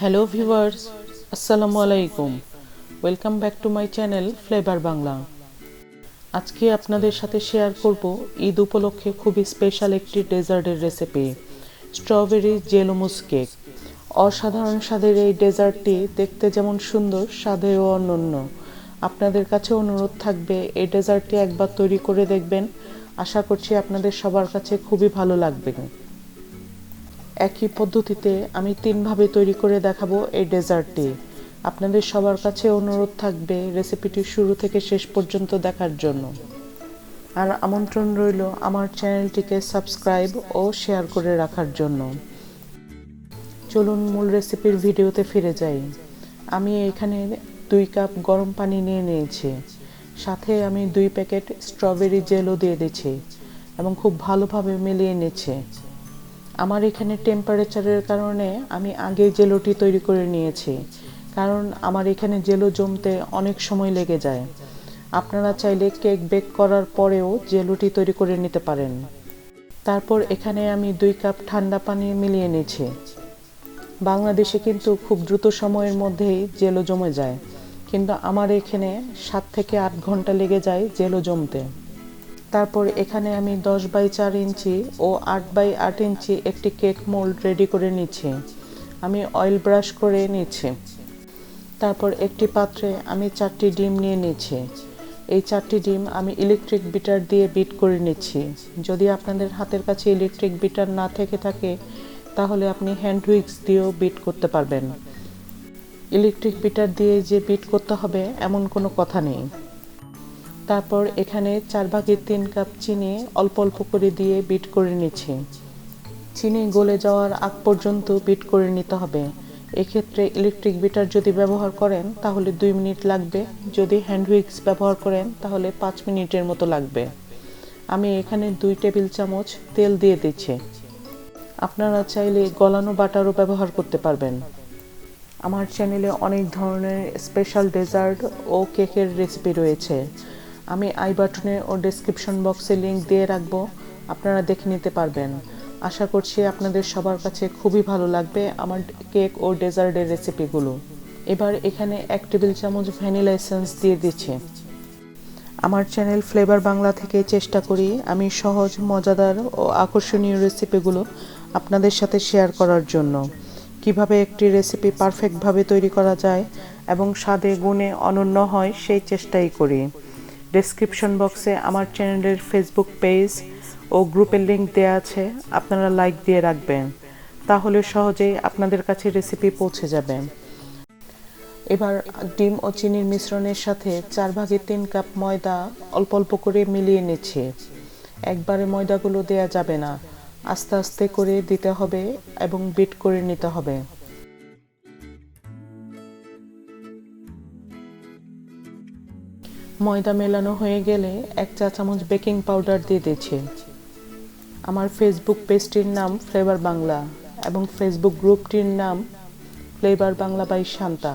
Hello viewers, আসসালামু আলাইকুম। Welcome back to my channel flavour Bangla. আজকে আপনাদের সাথে শেয়ার করব ঈদ উপলক্ষে খুবই স্পেশাল একটি ডেজার্টের রেসিপি, স্ট্রবেরি জেলো মুস কেক। অসাধারণ স্বাদের এই ডেজার্টটি দেখতে যেমন সুন্দর, স্বাদেও অনন্য। আপনাদের কাছে অনুরোধ থাকবে এই ডেজার্টটি একবার তৈরি করে দেখবেন। আশা করছি আপনাদের সবার কাছে খুবই ভালো লাগবে। একই পদ্ধতিতে আমি 3ভাবে তৈরি করে দেখাবো এই ডেজার্টটি। আপনাদের সবার কাছে অনুরোধ থাকবে রেসিপিটি শুরু থেকে শেষ পর্যন্ত দেখার জন্য। আর আমন্ত্রণ রইল আমার চ্যানেলটিকে সাবস্ক্রাইব ও শেয়ার করে রাখার জন্য। চলুন মূল রেসিপির ভিডিওতে ফিরে যাই। আমি এখানে 2 কাপ গরম পানি নিয়ে নিয়েছি। সাথে আমি 2 প্যাকেট স্ট্রবেরি জেলো দিয়ে দিচ্ছি এবং খুব ভালোভাবে মিলিয়ে নিচ্ছি। আমার এখানে টেম্পারেচারের কারণে আমি আগে জেলোটি তৈরি করে নিয়েছি, কারণ আমার এখানে জেলো জমতে অনেক সময় লেগে যায়। আপনারা চাইলে কেক বেক করার পরেও জেলোটি তৈরি করে নিতে পারেন। তারপর এখানে আমি 2 কাপ ঠান্ডা পানি মিলিয়ে নিয়েছি। বাংলাদেশে কিন্তু খুব দ্রুত সময়ের মধ্যেই জেলো জমে যায়, কিন্তু আমার এখানে 7 থেকে 8 ঘন্টা লেগে যায় জেলো জমতে। তারপর এখানে আমি 10x4 ইঞ্চি ও 8x8 ইঞ্চি একটি কেক মোল্ড রেডি করে নিচ্ছি। আমি অয়েল ব্রাশ করে নিচ্ছি। তারপর একটি পাত্রে আমি 4টি ডিম নিয়ে নিচ্ছি। এই 4টি ডিম আমি ইলেকট্রিক বিটার দিয়ে বিট করে নিচ্ছি। যদি আপনাদের হাতের কাছে ইলেকট্রিক বিটার না থেকে থাকে তাহলে আপনি হ্যান্ড হুইক্স দিয়েও বিট করতে পারবেন। ইলেকট্রিক বিটার দিয়ে যে বিট করতে হবে এমন কোনো কথা নেই। তারপর এখানে 4/3 কাপ চিনি অল্প অল্প করে দিয়ে বিট করে নিচ্ছি। চিনি গলে যাওয়ার আগ পর্যন্ত বিট করে নিতে হবে। এক্ষেত্রে ইলেকট্রিক বিটার যদি ব্যবহার করেন তাহলে 2 মিনিট লাগবে, যদি হ্যান্ড হুইক্স ব্যবহার করেন তাহলে 5 মিনিটের মতো লাগবে। আমি এখানে 2 টেবিল চামচ তেল দিয়ে দিচ্ছি। আপনারা চাইলে গলানো বাটারও ব্যবহার করতে পারবেন। আমার চ্যানেলে অনেক ধরনের স্পেশাল ডেজার্ট ও কেকের রেসিপি রয়েছে। আমি আই বাটনে ও ডেসক্রিপশন বক্সে লিংক দিয়ে রাখবো, আপনারা দেখে নিতে পারবেন। আশা করছি আপনাদের সবার কাছে খুবই ভালো লাগবে আমার কেক ও ডেজার্টের রেসিপিগুলো। এবার এখানে 1 টেবিল চামচ ভ্যানিলা এসেন্স দিয়ে দিচ্ছি। আমার চ্যানেল ফ্লেভার বাংলা থেকে চেষ্টা করি আমি সহজ, মজাদার ও আকর্ষণীয় রেসিপিগুলো আপনাদের সাথে শেয়ার করার জন্য। কিভাবে একটি রেসিপি পারফেক্টভাবে তৈরি করা যায় এবং স্বাদে গুণে অনন্য হয় সেই চেষ্টাই করি। ডেসক্রিপশন বক্সে আমার চ্যানেলের ফেসবুক পেজ ও গ্রুপের লিংক দেওয়া আছে, আপনারা লাইক দিয়ে রাখবেন, তাহলে সহজেই আপনাদের কাছে রেসিপি পৌঁছে যাবে। এবার ডিম ও চিনির মিশ্রণের সাথে 4/3 কাপ ময়দা অল্প অল্প করে মিলিয়ে নিচ্ছি। একবারে ময়দাগুলো দেয়া যাবে না, আস্তে আস্তে করে দিতে হবে এবং বিট করে নিতে হবে। ময়দা মেলানো হয়ে গেলে 1 চা চামচ বেকিং পাউডার দিয়ে দিচ্ছি। আমার ফেসবুক পেজটির নাম ফ্লেভার বাংলা এবং ফেসবুক গ্রুপটির নাম ফ্লেভার বাংলা বাই শান্তা।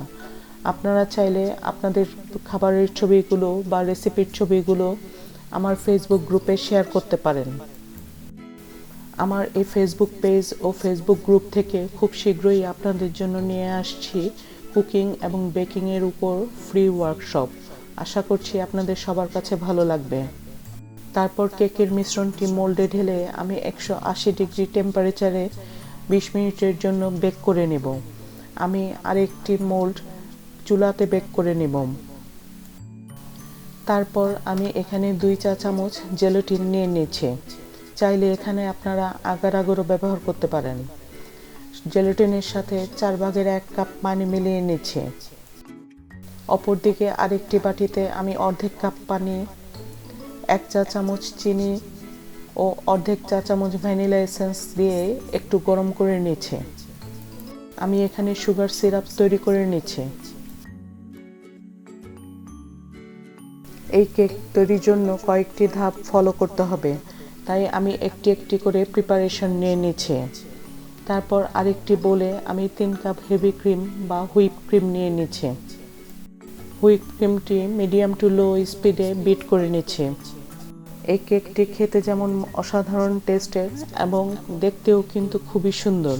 আপনারা চাইলে আপনাদের খাবারের ছবিগুলো বা রেসিপির ছবিগুলো আমার ফেসবুক গ্রুপে শেয়ার করতে পারেন। আমার এই ফেসবুক পেজ ও ফেসবুক গ্রুপ থেকে খুব শীঘ্রই আপনাদের জন্য নিয়ে আসছি কুকিং এবং বেকিংয়ের উপর ফ্রি ওয়ার্কশপ। আশা করছি আপনাদের সবার কাছে ভালো লাগবে। তারপর কেকের মিশ্রণটি মোল্ডে ঢেলে আমি 180 ডিগ্রি টেম্পারেচারে 20 মিনিটের জন্য বেক করে নেব। আমি আরেকটি মোল্ড চুলাতে বেক করে নেব। তারপর আমি এখানে 2 চা চামচ জেলাটিন নিয়ে নিচ্ছি। চাইলে এখানে আপনারা আগার আগরও ব্যবহার করতে পারেন। জেলাটিনের সাথে 4/1 কাপ পানি মিলিয়ে নিচ্ছি। অপরদিকে আরেকটি বাটিতে আমি অর্ধেক কাপ পানি, 1 চা চামচ চিনি ও অর্ধেক চা চামচ ভ্যানিলা এসেন্স দিয়ে একটু গরম করে নিচ্ছি। আমি এখানে সুগার সিরাপ তৈরি করে নিচ্ছি। এই কেক তৈরির জন্য কয়েকটি ধাপ ফলো করতে হবে, তাই আমি একটি একটি করে প্রিপারেশন নিয়ে নিচ্ছি। তারপর আরেকটি বোলে আমি 3 কাপ হেভি ক্রিম বা হুইপ ক্রিম নিয়ে নিচ্ছি। হুইপ ক্রিমটি মিডিয়াম টু লো স্পিডে বিট করে নিচ্ছি। এই কেকটি খেতে যেমন অসাধারণ টেস্টের এবং দেখতেও কিন্তু খুবই সুন্দর।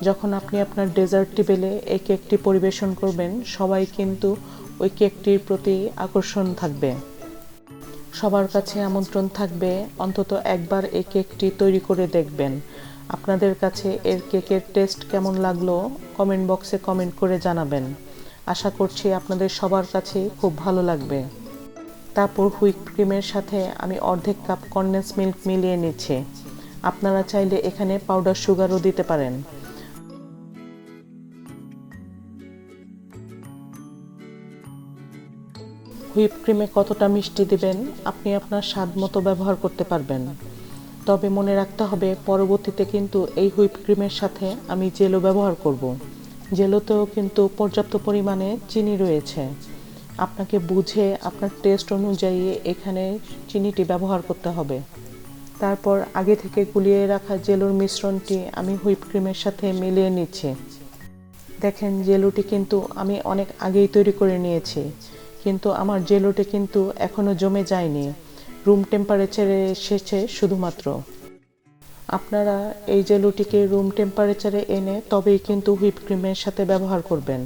যখন আপনি আপনার ডেজার্ট টেবিলে এই কেকটি পরিবেশন করবেন, সবাই কিন্তু ওই কেকটির প্রতি আকর্ষণ থাকবে। সবার কাছে আমন্ত্রণ থাকবে অন্তত একবার এই কেকটি তৈরি করে দেখবেন। আপনাদের কাছে এর কেকের টেস্ট কেমন লাগলো কমেন্ট বক্সে কমেন্ট করে জানাবেন। আশা করছি আপনাদের সবার কাছে খুব ভালো লাগবে। তারপর হুইপ ক্রিমের সাথে আমি অর্ধেক কাপ কনডেন্স মিল্ক মিলিয়ে নিচ্ছি। আপনারা চাইলে এখানে পাউডার সুগারও দিতে পারেন। হুইপ ক্রিমে কতটা মিষ্টি দিবেন আপনি আপনার স্বাদ মতো ব্যবহার করতে পারবেন। তবে মনে রাখতে হবে পরবর্তীতে কিন্তু এই হুইপ ক্রিমের সাথে আমি জেলো ব্যবহার করব। জেলোতেও কিন্তু পর্যাপ্ত পরিমাণে চিনি রয়েছে। আপনাকে বুঝে আপনার টেস্ট অনুযায়ী এখানে চিনিটি ব্যবহার করতে হবে। তারপর আগে থেকে গুলিয়ে রাখা জেলোর মিশ্রণটি আমি হুইপ ক্রিমের সাথে মিলিয়ে নিচ্ছি। দেখেন জেলোটি কিন্তু আমি অনেক আগেই তৈরি করে নিয়েছি, কিন্তু আমার জেলোটি কিন্তু এখনো জমে যায়নি, রুম টেম্পারেচারে এসেছে শুধুমাত্র। আপনারা এই জেলোটিকে রুম টেম্পারেচারে এনে তবেই কিন্তু হুইপ ক্রিমের সাথে ব্যবহার করবেন।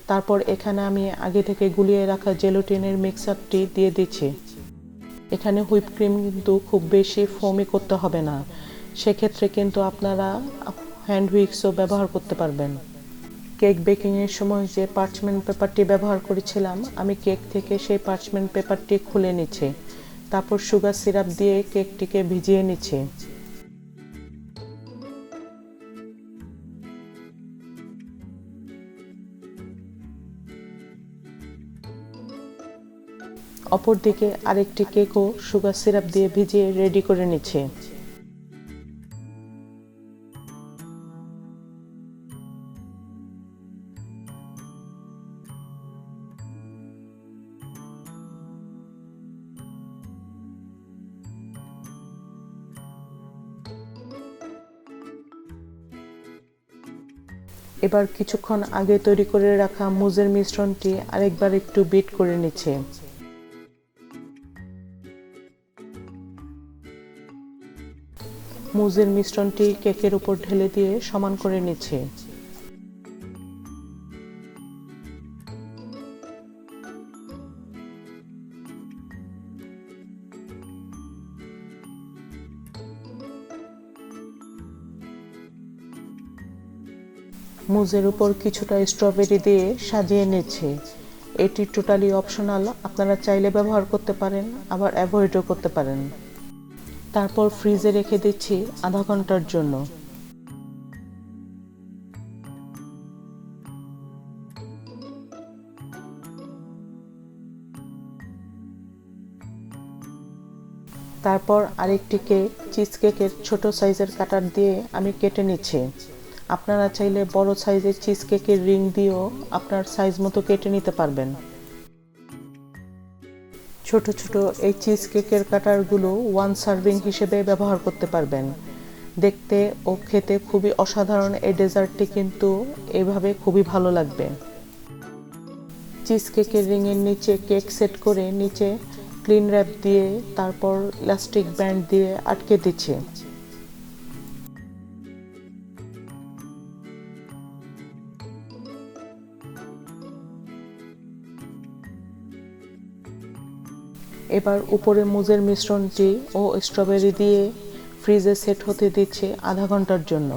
তারপর এখানে আমি আগে থেকে গুলিয়ে রাখা জেলোটিনের মিক্সারটি দিয়ে দিচ্ছি। এখানে হুইপ ক্রিম কিন্তু খুব বেশি ফোমি করতে হবে না, সেক্ষেত্রে কিন্তু আপনারা হ্যান্ড হুইক্সও ব্যবহার করতে পারবেন। কেক বেকিংয়ের সময় যে পার্চমেন্ট পেপারটি ব্যবহার করেছিলাম, আমি কেক থেকে সেই পার্চমেন্ট পেপারটি খুলে নিচ্ছি। তারপর সুগার সিরাপ দিয়ে কেকটিকে ভিজিয়ে নিচ্ছি। অপরদিকে আরেকটি কেকও সুগার সিরাপ দিয়ে ভিজিয়ে রেডি করে নিচ্ছি। এবার কিছুক্ষণ আগে তৈরি করে রাখা মুজের মিশ্রণটি আরেকবার একটু বিট করে নিচ্ছে। মুজের মিশ্রণটি কেকের উপর ঢেলে দিয়ে সমান করে নিচ্ছে। মুজের উপর কিছুটা স্ট্রবেরি দিয়ে সাজিয়ে নিচ্ছি। এটি টোটালি অপশনাল, আপনারা চাইলে ব্যবহার করতে পারেন, আবার অ্যাভয়েডও করতে পারেন। তারপর ফ্রিজে রেখে দিচ্ছি আধা ঘন্টার জন্য। তারপর আরেকটি কেক চিজ কেকের ছোট সাইজের কাটার দিয়ে আমি কেটে নিচ্ছি। আপনারা চাইলে বড় সাইজের চিজ কেকের রিং দিয়েও আপনার সাইজ মতো কেটে নিতে পারবেন। ছোট ছোট এই চিজ কেকের কাটারগুলো ওয়ান সার্ভিং হিসেবে ব্যবহার করতে পারবেন। দেখতে ও খেতে খুবই অসাধারণ এই ডেজার্টটি কিন্তু এভাবে খুবই ভালো লাগবে। চিজ কেকের রিংয়ের নিচে কেক সেট করে নিচে ক্লিন র্যাপ দিয়ে তারপর ইলাস্টিক ব্যান্ড দিয়ে আটকে দিচ্ছি। এবার উপরে মুজের মিশ্রণটি ও স্ট্রবেরি দিয়ে ফ্রিজে সেট হতে দিচ্ছি আধা ঘন্টার জন্য।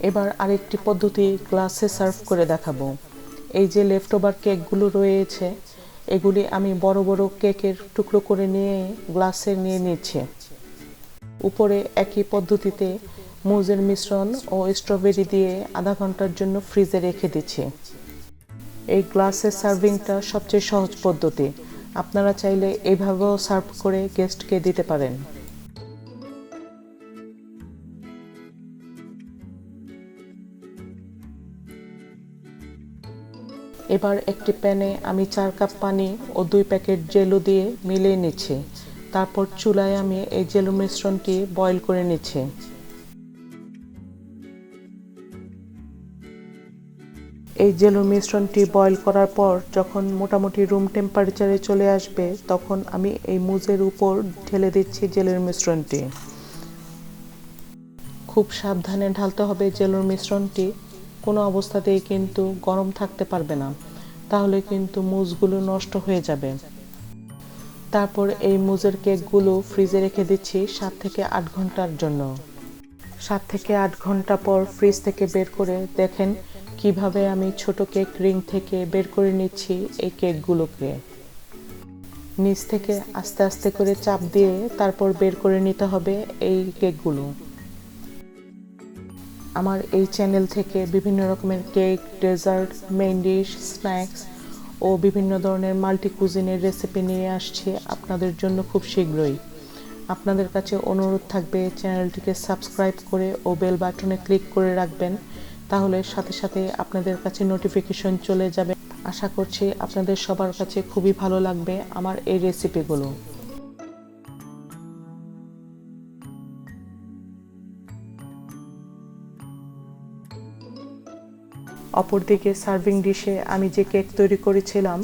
এবার আরেকটি পদ্ধতি গ্লাসে সার্ভ করে দেখাবো। এই যে লেফট ওভার কেকগুলো রয়েছে, এগুলি আমি বড় বড় কেকের টুকরো করে নিয়ে গ্লাসে নিয়ে নিচ্ছি। উপরে একই পদ্ধতিতে মুজের মিশ্রণ ও স্ট্রবেরি দিয়ে আধা ঘন্টার জন্য ফ্রিজে রেখে দিচ্ছি। এই গ্লাসের সার্ভিংটা সবচেয়ে সহজ পদ্ধতি, আপনারা চাইলে এইভাবেও সার্ভ করে গেস্টকে দিতে পারেন। এবার একটি প্যানে আমি 4 কাপ পানি ও 2 প্যাকেট জেলো দিয়ে মিলিয়ে নিচ্ছি। তারপর চুলায় আমি এই জেলো মিশ্রণটি বয়েল করে নিচ্ছি। এই জেলোর মিশ্রণটি বয়েল করার পর যখন মোটামুটি রুম টেম্পারেচারে চলে আসবে তখন আমি এই মুজের উপর ঢেলে দিচ্ছি জেলের মিশ্রণটি। খুব সাবধানে ঢালতে হবে জেলোর মিশ্রণটি, কোনো অবস্থাতেই কিন্তু গরম থাকতে পারবে না, তাহলে কিন্তু মুজগুলো নষ্ট হয়ে যাবে। তারপর এই মুজের কেকগুলো ফ্রিজে রেখে দিচ্ছি 7 থেকে 8 ঘন্টার জন্য। 7 থেকে 8 ঘন্টা পর ফ্রিজ থেকে বের করে দেখেন কিভাবে আমি ছোট কেক রিং থেকে বের করে নিচ্ছি এই কেকগুলোকে। নিচ থেকে আস্তে আস্তে করে চাপ দিয়ে তারপর বের করে নিতে হবে এই কেকগুলো। আমার এই চ্যানেল থেকে বিভিন্ন রকমের cake, dessert, main dish, snacks ও বিভিন্ন ধরনের মাল্টি কুজিনের রেসিপি নিয়ে আসছি আপনাদের জন্য খুব শীঘ্রই। আপনাদের কাছে অনুরোধ থাকবে চ্যানেলটিকে সাবস্ক্রাইব করে ও বেল বাটনে ক্লিক করে রাখবেন, তাহলে সাথে সাথে আপনাদের কাছে নোটিফিকেশন চলে যাবে। আশা করছি আপনাদের সবার কাছে খুবই ভালো লাগবে আমার এই রেসিপিগুলো। অপরদিকে সার্ভিং ডিশে আমি যে কেক তৈরি করেছিলাম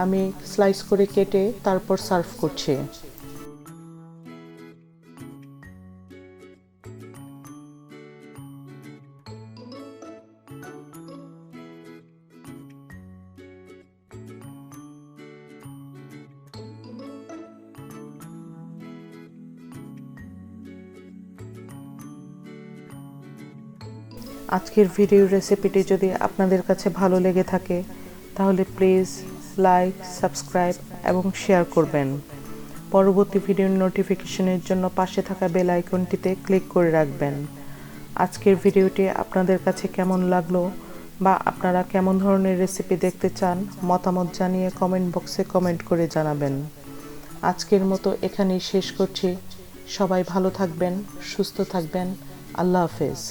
আমি স্লাইস করে কেটে তারপর সার্ভ করছি। আজকের ভিডিও রেসিপিটি যদি আপনাদের কাছে ভালো লেগে থাকে তাহলে প্লিজ লাইক, সাবস্ক্রাইব এবং শেয়ার করবেন। পরবর্তী ভিডিওর নোটিফিকেশনের জন্য পাশে থাকা বেল আইকনটিতে ক্লিক করে রাখবেন। আজকের ভিডিওটি আপনাদের কাছে কেমন লাগলো বা আপনারা কেমন ধরনের রেসিপি দেখতে চান মতামত জানিয়ে কমেন্ট বক্সে কমেন্ট করে জানাবেন। আজকের মতো এখানেই শেষ করছি। সবাই ভালো থাকবেন, সুস্থ থাকবেন। আল্লাহ হাফেজ।